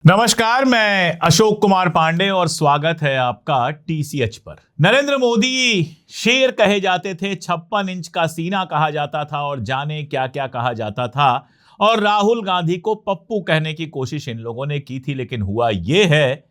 नमस्कार, मैं अशोक कुमार पांडे और स्वागत है आपका टीसीएच पर। नरेंद्र मोदी शेर कहे जाते थे, 56 इंच का सीना कहा जाता था और जाने क्या क्या कहा जाता था। और राहुल गांधी को पप्पू कहने की कोशिश इन लोगों ने की थी, लेकिन हुआ यह है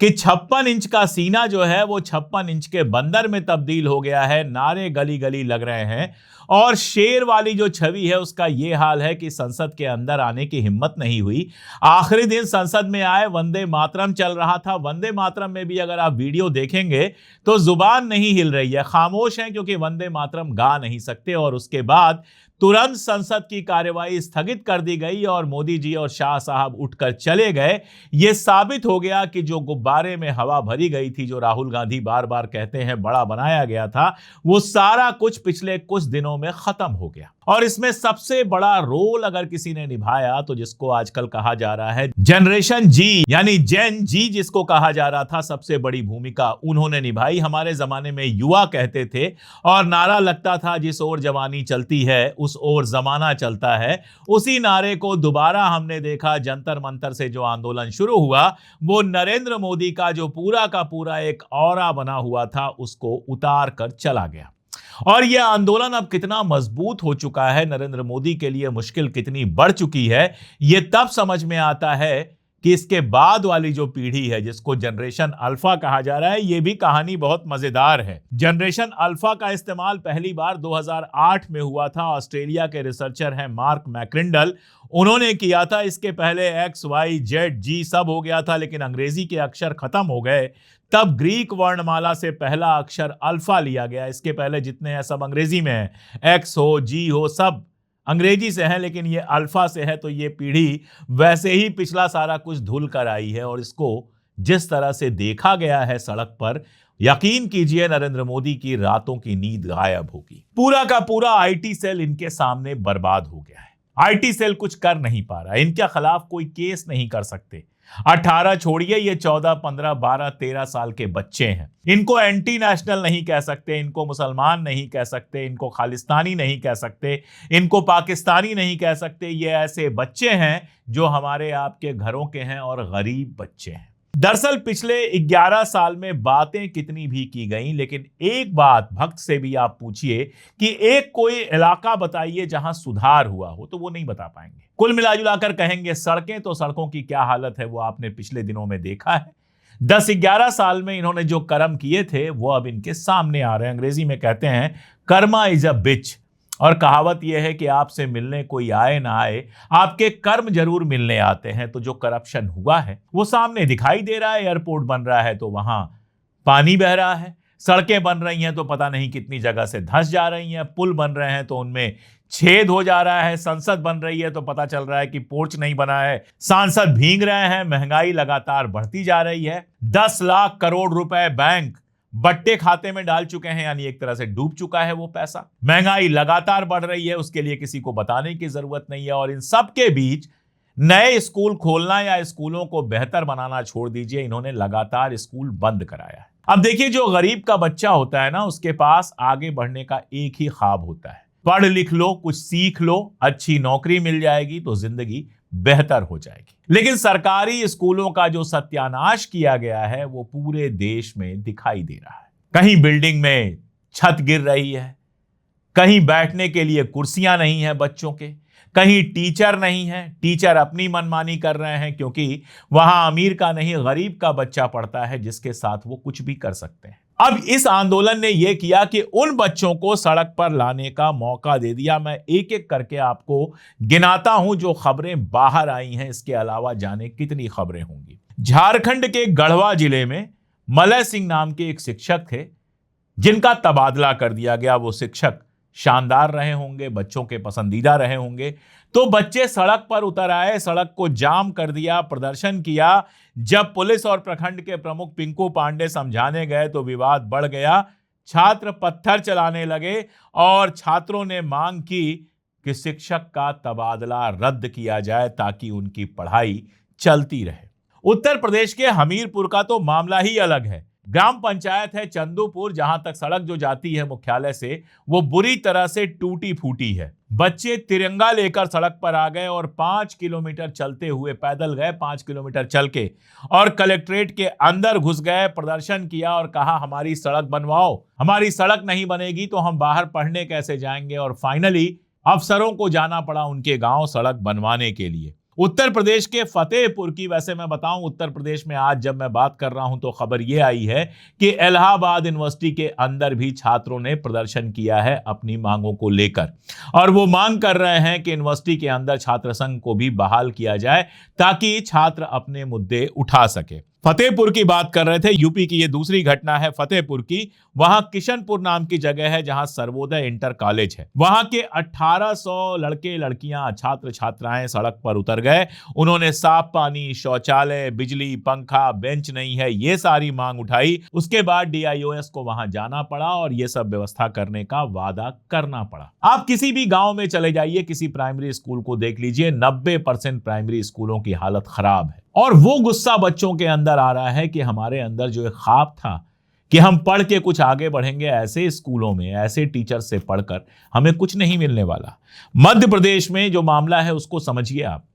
कि 56 इंच का सीना जो है वो 56 इंच के बंदर में तब्दील हो गया है। नारे गली गली लग रहे हैं और शेर वाली जो छवि है उसका ये हाल है कि संसद के अंदर आने की हिम्मत नहीं हुई। आखिरी दिन संसद में आए, वंदे मातरम चल रहा था। वंदे मातरम में भी अगर आप वीडियो देखेंगे तो जुबान नहीं हिल रही है, खामोश है, क्योंकि वंदे मातरम गा नहीं सकते। और उसके बाद तुरंत संसद की कार्यवाही स्थगित कर दी गई और मोदी जी और शाह साहब उठकर चले गए। यह साबित हो गया कि जो गुब्बारे में हवा भरी गई थी, जो राहुल गांधी बार बार कहते हैं बड़ा बनाया गया था, वो सारा कुछ पिछले कुछ दिनों में खत्म हो गया। और इसमें सबसे बड़ा रोल अगर किसी ने निभाया तो जिसको आजकल कहा जा रहा है जनरेशन जी, यानी जेन जी जिसको कहा जा रहा था, सबसे बड़ी भूमिका उन्होंने निभाई। हमारे जमाने में युवा कहते थे और नारा लगता था, जिस ओर जवानी चलती है उस ओर जमाना चलता है। उसी नारे को दोबारा हमने देखा। जंतर मंतर से जो आंदोलन शुरू हुआ वो नरेंद्र मोदी का जो पूरा का पूरा एक ऑरा बना हुआ था उसको उतार कर चला गया। और यह आंदोलन अब कितना मजबूत हो चुका है, नरेंद्र मोदी के लिए मुश्किल कितनी बढ़ चुकी है, यह तब समझ में आता है कि इसके बाद वाली जो पीढ़ी है जिसको जनरेशन अल्फा कहा जा रहा है, यह भी कहानी बहुत मजेदार है। जनरेशन अल्फा का इस्तेमाल पहली बार 2008 में हुआ था। ऑस्ट्रेलिया के रिसर्चर हैं मार्क मैक्रिंडल, उन्होंने किया था। इसके पहले एक्स वाई जेड जी सब हो गया था, लेकिन अंग्रेजी के अक्षर खत्म हो गए। तब ग्रीक वर्णमाला से पहला अक्षर अल्फा लिया गया। इसके पहले जितने हैं सब अंग्रेजी में है, एक्स हो जी हो सब अंग्रेजी से है, लेकिन ये अल्फा से है। तो ये पीढ़ी वैसे ही पिछला सारा कुछ धुल कर आई है। और इसको जिस तरह से देखा गया है सड़क पर, यकीन कीजिए नरेंद्र मोदी की रातों की नींद गायब होगी। पूरा का पूरा आईटी सेल इनके सामने बर्बाद हो गया है। आईटी सेल कुछ कर नहीं पा रहा है, इनके खिलाफ कोई केस नहीं कर सकते। 18 छोड़िए, ये 14, 15, 12, 13 साल के बच्चे हैं। इनको एंटी नेशनल नहीं कह सकते, इनको मुसलमान नहीं कह सकते, इनको खालिस्तानी नहीं कह सकते, इनको पाकिस्तानी नहीं कह सकते। ये ऐसे बच्चे हैं जो हमारे आपके घरों के हैं और गरीब बच्चे हैं। दरअसल पिछले 11 साल में बातें कितनी भी की गई, लेकिन एक बात भक्त से भी आप पूछिए कि एक कोई इलाका बताइए जहां सुधार हुआ हो, तो वो नहीं बता पाएंगे। कुल मिलाजुलाकर कहेंगे सड़कें, तो सड़कों की क्या हालत है वो आपने पिछले दिनों में देखा है। 10-11 साल में इन्होंने जो कर्म किए थे वो अब इनके सामने आ रहे हैं। अंग्रेजी में कहते हैं कर्मा इज अ बिच। और कहावत यह है कि आपसे मिलने कोई आए ना आए, आपके कर्म जरूर मिलने आते हैं। तो जो करप्शन हुआ है वो सामने दिखाई दे रहा है। एयरपोर्ट बन रहा है तो वहां पानी बह रहा है, सड़कें बन रही हैं तो पता नहीं कितनी जगह से धंस जा रही हैं, पुल बन रहे हैं तो उनमें छेद हो जा रहा है, संसद बन रही है तो पता चल रहा है कि पोर्च नहीं बना है, सांसद भीग रहे हैं, महंगाई लगातार बढ़ती जा रही है। 10 लाख करोड़ रुपए बैंक बट्टे खाते में डाल चुके हैं, यानी एक तरह से डूब चुका है वो पैसा। महंगाई लगातार बढ़ रही है, उसके लिए किसी को बताने की जरूरत नहीं है। और इन सब के बीच नए स्कूल खोलना या स्कूलों को बेहतर बनाना छोड़ दीजिए, इन्होंने लगातार स्कूल बंद कराया है। अब देखिए, जो गरीब का बच्चा होता है ना, उसके पास आगे बढ़ने का एक ही ख्वाब होता है, पढ़ लिख लो, कुछ सीख लो, अच्छी नौकरी मिल जाएगी तो जिंदगी बेहतर हो जाएगी। लेकिन सरकारी स्कूलों का जो सत्यानाश किया गया है वो पूरे देश में दिखाई दे रहा है। कहीं बिल्डिंग में छत गिर रही है, कहीं बैठने के लिए कुर्सियां नहीं है बच्चों के, कहीं टीचर नहीं है, टीचर अपनी मनमानी कर रहे हैं, क्योंकि वहां अमीर का नहीं गरीब का बच्चा पढ़ता है जिसके साथ वो कुछ भी कर सकते हैं। अब इस आंदोलन ने यह किया कि उन बच्चों को सड़क पर लाने का मौका दे दिया। मैं एक एक करके आपको गिनाता हूं जो खबरें बाहर आई हैं, इसके अलावा जाने कितनी खबरें होंगी। झारखंड के गढ़वा जिले में मलय सिंह नाम के एक शिक्षक थे जिनका तबादला कर दिया गया। वो शिक्षक शानदार रहे होंगे, बच्चों के पसंदीदा रहे होंगे। तो बच्चे सड़क पर उतर आए, सड़क को जाम कर दिया, प्रदर्शन किया। जब पुलिस और प्रखंड के प्रमुख पिंकू पांडे समझाने गए तो विवाद बढ़ गया। छात्र पत्थर चलाने लगे और छात्रों ने मांग की कि शिक्षक का तबादला रद्द किया जाए ताकि उनकी पढ़ाई चलती रहे। उत्तर प्रदेश के हमीरपुर का तो मामला ही अलग है, ग्राम पंचायत है चंदूपुर, जहां तक सड़क जो जाती है मुख्यालय से वो बुरी तरह से टूटी फूटी है। बच्चे तिरंगा लेकर सड़क पर आ गए और 5 किलोमीटर चलते हुए पैदल गए, 5 किलोमीटर चल के, और कलेक्ट्रेट के अंदर घुस गए, प्रदर्शन किया और कहा हमारी सड़क बनवाओ, हमारी सड़क नहीं बनेगी तो हम बाहर पढ़ने कैसे जाएंगे। और फाइनली अफसरों को जाना पड़ा उनके गांव सड़क बनवाने के लिए। उत्तर प्रदेश के फतेहपुर की, वैसे मैं बताऊं उत्तर प्रदेश में आज जब मैं बात कर रहा हूं तो खबर यह आई है कि इलाहाबाद यूनिवर्सिटी के अंदर भी छात्रों ने प्रदर्शन किया है अपनी मांगों को लेकर, और वो मांग कर रहे हैं कि यूनिवर्सिटी के अंदर छात्र संघ को भी बहाल किया जाए ताकि छात्र अपने मुद्दे उठा सके। फतेहपुर की बात कर रहे थे, यूपी की ये दूसरी घटना है फतेहपुर की। वहां किशनपुर नाम की जगह है जहां सर्वोदय इंटर कॉलेज है। वहां के 1800 लड़के लड़कियां छात्र छात्राएं सड़क पर उतर गए। उन्होंने साफ पानी, शौचालय, बिजली, पंखा, बेंच नहीं है, ये सारी मांग उठाई। उसके बाद डीआईओएस को वहां जाना पड़ा और ये सब व्यवस्था करने का वादा करना पड़ा। आप किसी भी गांव में चले जाइए, किसी प्राइमरी स्कूल को देख लीजिए, 90% प्राइमरी स्कूलों की हालत खराब है। और वो गुस्सा बच्चों के अंदर आ रहा है कि हमारे अंदर जो एक ख्वाब था कि हम पढ़ के कुछ आगे बढ़ेंगे, ऐसे स्कूलों में ऐसे टीचर से पढ़कर हमें कुछ नहीं मिलने वाला। मध्य प्रदेश में जो मामला है उसको समझिए आप।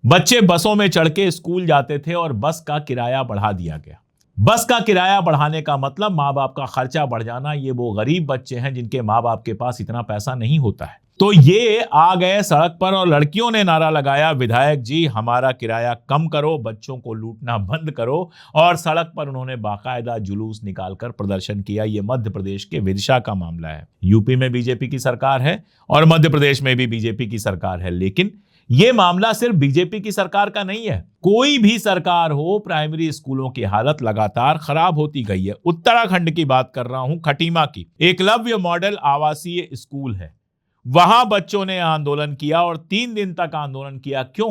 बच्चे बसों में चढ़ के स्कूल जाते थे और बस का किराया बढ़ा दिया गया। बस का किराया बढ़ाने का मतलब माँ बाप का खर्चा बढ़ जाना। ये वो गरीब बच्चे हैं जिनके माँ बाप के पास इतना पैसा नहीं होता है। तो ये आ गए सड़क पर और लड़कियों ने नारा लगाया, विधायक जी हमारा किराया कम करो, बच्चों को लूटना बंद करो। और सड़क पर उन्होंने बाकायदा जुलूस निकालकर प्रदर्शन किया। ये मध्य प्रदेश के विदिशा का मामला है। यूपी में बीजेपी की सरकार है और मध्य प्रदेश में भी बीजेपी की सरकार है, लेकिन यह मामला सिर्फ बीजेपी की सरकार का नहीं है। कोई भी सरकार हो, प्राइमरी स्कूलों की हालत लगातार खराब होती गई है। उत्तराखंड की बात कर रहा हूं, खटीमा की। एकलव्य मॉडल आवासीय स्कूल है, वहां बच्चों ने आंदोलन किया और 3 दिन तक आंदोलन किया। क्यों?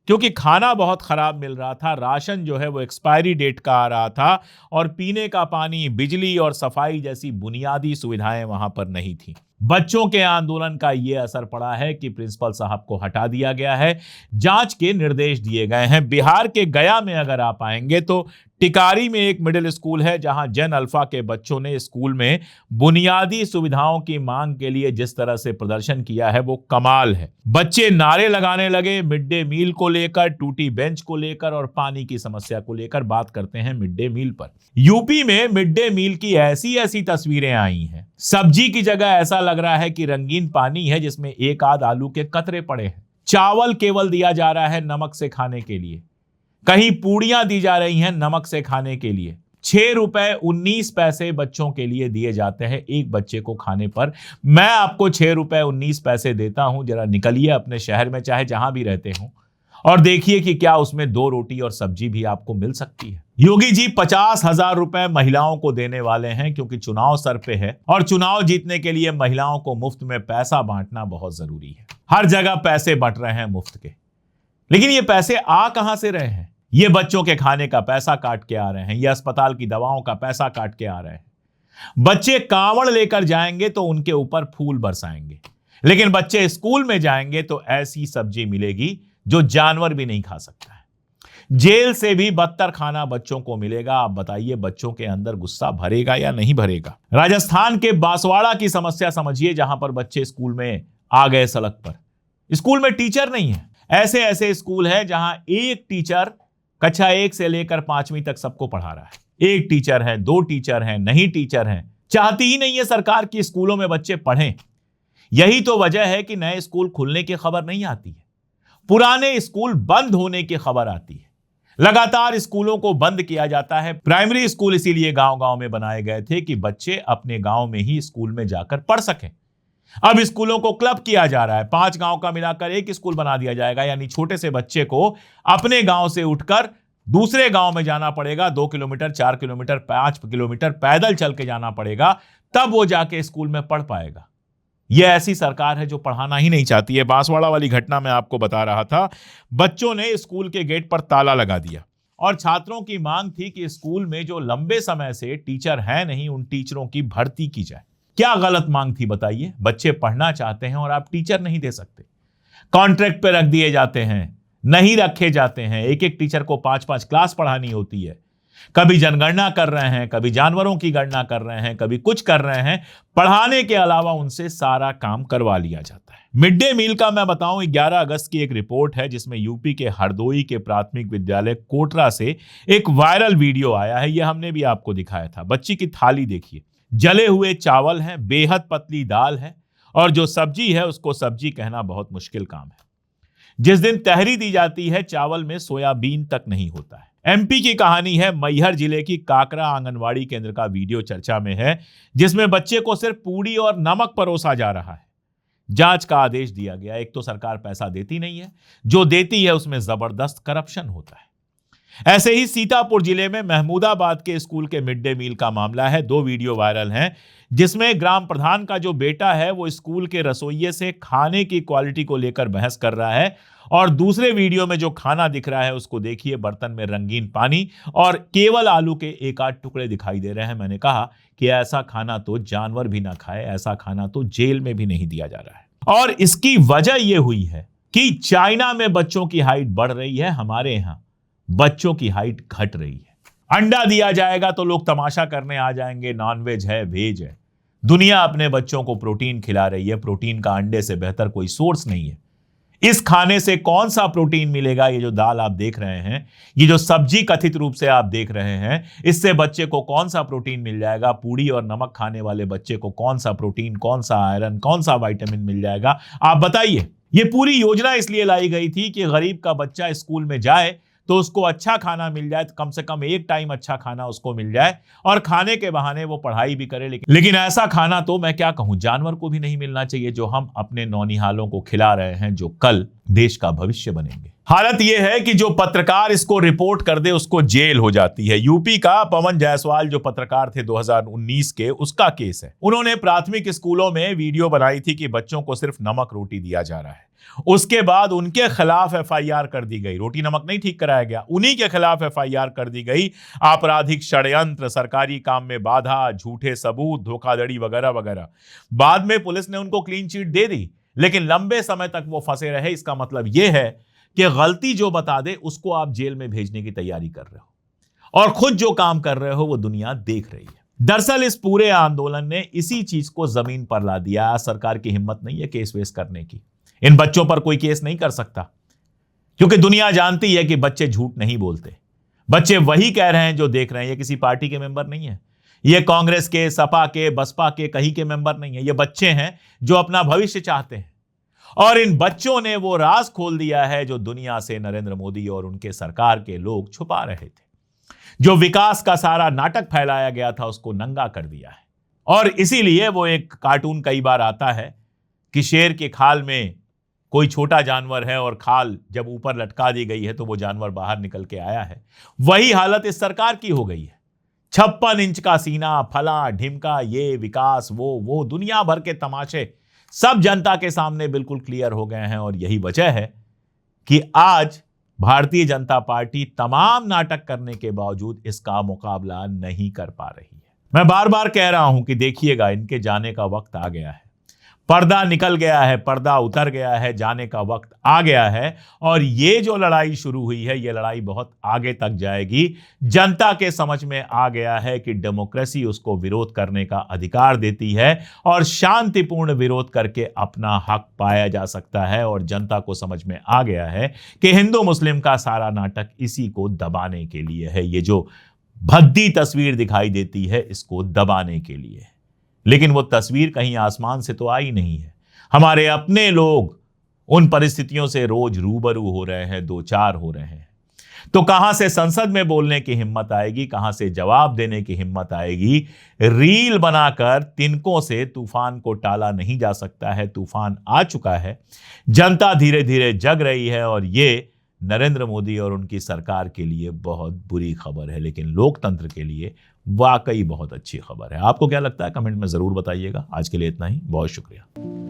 क्योंकि खाना बहुत खराब मिल रहा था, राशन जो है वो एक्सपायरी डेट का आ रहा था, और पीने का पानी, बिजली और सफाई जैसी बुनियादी सुविधाएं वहां पर नहीं थी। बच्चों के आंदोलन का यह असर पड़ा है कि प्रिंसिपल साहब को हटा दिया गया है, जांच के निर्देश दिए गए हैं। बिहार के गया में अगर आप आएंगे तो टिकारी में एक मिडिल स्कूल है जहां जन अल्फा के बच्चों ने स्कूल में बुनियादी सुविधाओं की मांग के लिए जिस तरह से प्रदर्शन किया है वो कमाल है। बच्चे नारे लगाने लगे मिड डे मील को लेकर, टूटी बेंच को लेकर और पानी की समस्या को लेकर। बात करते हैं मिड डे मील पर। यूपी में मिड डे मील की ऐसी ऐसी तस्वीरें आई हैं। सब्जी की जगह ऐसा लग रहा है कि रंगीन पानी है जिसमें एक आध आलू के कतरे पड़े हैं। चावल केवल दिया जा रहा है नमक से खाने के लिए, कहीं पूड़ियां दी जा रही हैं नमक से खाने के लिए। 6 रुपए 19 पैसे बच्चों के लिए दिए जाते हैं एक बच्चे को खाने पर। मैं आपको 6 रुपए 19 पैसे देता हूं, जरा निकलिए अपने शहर में चाहे जहां भी रहते हो और देखिए कि क्या उसमें 2 रोटी और सब्जी भी आपको मिल सकती है। योगी जी 50,000 रुपए महिलाओं को देने वाले हैं क्योंकि चुनाव सर पे है और चुनाव जीतने के लिए महिलाओं को मुफ्त में पैसा बांटना बहुत जरूरी है। हर जगह पैसे बंट रहे हैं मुफ्त के, लेकिन ये पैसे आ कहां से रहे हैं? ये बच्चों के खाने का पैसा काट के आ रहे हैं, ये अस्पताल की दवाओं का पैसा काट के आ रहे हैं। बच्चे कांवड़ लेकर जाएंगे तो उनके ऊपर फूल बरसाएंगे, लेकिन बच्चे स्कूल में जाएंगे तो ऐसी सब्जी मिलेगी जो जानवर भी नहीं खा सकता है। जेल से भी बदतर खाना बच्चों को मिलेगा। आप बताइए बच्चों के अंदर गुस्सा भरेगा या नहीं भरेगा? राजस्थान के बांसवाड़ा की समस्या समझिए, जहां पर बच्चे स्कूल में आ गए सड़क पर। स्कूल में टीचर नहीं है। ऐसे ऐसे स्कूल है जहां एक टीचर कक्षा 1 से लेकर 5वीं तक सबको पढ़ा रहा है। एक टीचर है, 2 टीचर हैं, नहीं टीचर हैं। चाहती ही नहीं है सरकार की स्कूलों में बच्चे पढ़ें। यही तो वजह है कि नए स्कूल खुलने की खबर नहीं आती है, पुराने स्कूल बंद होने की खबर आती है। लगातार स्कूलों को बंद किया जाता है। प्राइमरी स्कूल इसीलिए गांव-गांव में बनाए गए थे कि बच्चे अपने गांव में ही स्कूल में जाकर पढ़ सकें। अब स्कूलों को क्लब किया जा रहा है, 5 गांव का मिलाकर एक स्कूल बना दिया जाएगा, यानी छोटे से बच्चे को अपने गांव से उठकर दूसरे गांव में जाना पड़ेगा। 2 किलोमीटर, 4 किलोमीटर, 5 किलोमीटर पैदल चल के जाना पड़ेगा, तब वो जाके स्कूल में पढ़ पाएगा। यह ऐसी सरकार है जो पढ़ाना ही नहीं चाहती है। बांसवाड़ा वाली घटना मैं आपको बता रहा था। बच्चों ने स्कूल के गेट पर ताला लगा दिया और छात्रों की मांग थी कि स्कूल में जो लंबे समय से टीचर हैं नहीं, उन टीचरों की भर्ती की जाए। क्या गलत मांग थी बताइए? बच्चे पढ़ना चाहते हैं और आप टीचर नहीं दे सकते। कॉन्ट्रैक्ट पे रख दिए जाते हैं, नहीं रखे जाते हैं। एक एक टीचर को 5-5 क्लास पढ़ानी होती है। कभी जनगणना कर रहे हैं, कभी जानवरों की गणना कर रहे हैं, कभी कुछ कर रहे हैं। पढ़ाने के अलावा उनसे सारा काम करवा लिया जाता है। मिड डे मील का मैं बताऊं, 11 अगस्त की एक रिपोर्ट है जिसमें यूपी के हरदोई के प्राथमिक विद्यालय कोटरा से एक वायरल वीडियो आया है। यह हमने भी आपको दिखाया था। बच्ची की थाली देखिए, जले हुए चावल हैं, बेहद पतली दाल है और जो सब्जी है उसको सब्जी कहना बहुत मुश्किल काम है। जिस दिन तहरी दी जाती है, चावल में सोयाबीन तक नहीं होता है। एमपी की कहानी है। मैहर जिले की काकरा आंगनवाड़ी केंद्र का वीडियो चर्चा में है, जिसमें बच्चे को सिर्फ पूड़ी और नमक परोसा जा रहा है। जांच का आदेश दिया गया। एक तो सरकार पैसा देती नहीं है, जो देती है उसमें जबरदस्त करप्शन होता है। ऐसे ही सीतापुर जिले में महमूदाबाद के स्कूल के मिड डे मील का मामला है। 2 वीडियो वायरल हैं, जिसमें ग्राम प्रधान का जो बेटा है वो स्कूल के रसोइये से खाने की क्वालिटी को लेकर बहस कर रहा है और दूसरे वीडियो में जो खाना दिख रहा है उसको देखिए, बर्तन में रंगीन पानी और केवल आलू के 1-8 टुकड़े दिखाई दे रहे हैं। मैंने कहा कि ऐसा खाना तो जानवर भी ना खाए, ऐसा खाना तो जेल में भी नहीं दिया जा रहा है। और इसकी वजह यह हुई है कि चाइना में बच्चों की हाइट बढ़ रही है, हमारे यहां बच्चों की हाइट घट रही है। अंडा दिया जाएगा तो लोग तमाशा करने आ जाएंगे, नॉनवेज है, वेज है। दुनिया अपने बच्चों को प्रोटीन खिला रही है। प्रोटीन का अंडे से बेहतर कोई सोर्स नहीं है। इस खाने से कौन सा प्रोटीन मिलेगा? ये जो दाल आप देख रहे हैं, ये जो सब्जी कथित रूप से आप देख रहे हैं, इससे बच्चे को कौन सा प्रोटीन मिल जाएगा? पूड़ी और नमक खाने वाले बच्चे को कौन सा प्रोटीन, कौन सा आयरन, कौन सा विटामिन मिल जाएगा? आप बताइए। ये पूरी योजना इसलिए लाई गई थी कि गरीब का बच्चा स्कूल में जाए तो उसको अच्छा खाना मिल जाए, कम से कम एक टाइम अच्छा खाना उसको मिल जाए और खाने के बहाने वो पढ़ाई भी करे। लेकिन ऐसा खाना तो मैं क्या कहूं, जानवर को भी नहीं मिलना चाहिए, जो हम अपने नौनिहालों को खिला रहे हैं, जो कल देश का भविष्य बनेंगे। हालत यह है कि जो पत्रकार इसको रिपोर्ट कर दे उसको जेल हो जाती है। यूपी का पवन जायसवाल जो पत्रकार थे 2019 के, उसका केस है। उन्होंने प्राथमिक स्कूलों में वीडियो बनाई थी कि बच्चों को सिर्फ नमक रोटी दिया जा रहा है। उसके बाद उनके खिलाफ एफआईआर कर दी गई। रोटी नमक नहीं ठीक कराया गया, उन्हीं के खिलाफ एफआईआर कर दी गई। आपराधिक षड्यंत्र, सरकारी काम में बाधा, झूठे सबूत, धोखाधड़ी वगैरह वगैरह। बाद में पुलिस ने उनको क्लीन चिट दे दी, लेकिन लंबे समय तक वो फंसे रहे। इसका मतलब यह है कि गलती जो बता दे उसको आप जेल में भेजने की तैयारी कर रहे हो और खुद जो काम कर रहे हो वो दुनिया देख रही है। दरअसल इस पूरे आंदोलन ने इसी चीज को जमीन पर ला दिया। आज सरकार की हिम्मत नहीं है केस वेस करने की। इन बच्चों पर कोई केस नहीं कर सकता, क्योंकि दुनिया जानती है कि बच्चे झूठ नहीं बोलते। बच्चे वही कह रहे हैं जो देख रहे हैं। ये किसी पार्टी के मेंबर नहीं है, ये कांग्रेस के, सपा के, बसपा के कहीं के मेंबर नहीं है। ये बच्चे हैं जो अपना भविष्य चाहते हैं और इन बच्चों ने वो राज खोल दिया है जो दुनिया से नरेंद्र मोदी और उनके सरकार के लोग छुपा रहे थे। जो विकास का सारा नाटक फैलाया गया था उसको नंगा कर दिया है। और इसीलिए वो एक कार्टून कई बार आता है कि शेर के खाल में कोई छोटा जानवर है और खाल जब ऊपर लटका दी गई है तो वो जानवर बाहर निकल के आया है। वही हालत इस सरकार की हो गई है। 56 इंच का सीना, फला ढिमका, ये विकास, वो दुनिया भर के तमाशे सब जनता के सामने बिल्कुल क्लियर हो गए हैं। और यही वजह है कि आज भारतीय जनता पार्टी तमाम नाटक करने के बावजूद इसका मुकाबला नहीं कर पा रही है। मैं बार बार कह रहा हूं कि देखिएगा, इनके जाने का वक्त आ गया है। पर्दा निकल गया है, पर्दा उतर गया है, जाने का वक्त आ गया है। और ये जो लड़ाई शुरू हुई है, ये लड़ाई बहुत आगे तक जाएगी। जनता के समझ में आ गया है कि डेमोक्रेसी उसको विरोध करने का अधिकार देती है और शांतिपूर्ण विरोध करके अपना हक पाया जा सकता है। और जनता को समझ में आ गया है कि हिंदू मुस्लिम का सारा नाटक इसी को दबाने के लिए है। ये जो भद्दी तस्वीर दिखाई देती है, इसको दबाने के लिए। लेकिन वो तस्वीर कहीं आसमान से तो आई नहीं है। हमारे अपने लोग उन परिस्थितियों से रोज रूबरू हो रहे हैं, दो चार हो रहे हैं। तो कहां से संसद में बोलने की हिम्मत आएगी, कहां से जवाब देने की हिम्मत आएगी? रील बनाकर तिनकों से तूफान को टाला नहीं जा सकता है। तूफान आ चुका है, जनता धीरे धीरे जग रही है और ये नरेंद्र मोदी और उनकी सरकार के लिए बहुत बुरी खबर है, लेकिन लोकतंत्र के लिए वाकई बहुत अच्छी खबर है। आपको क्या लगता है? कमेंट में जरूर बताइएगा। आज के लिए इतना ही, बहुत शुक्रिया।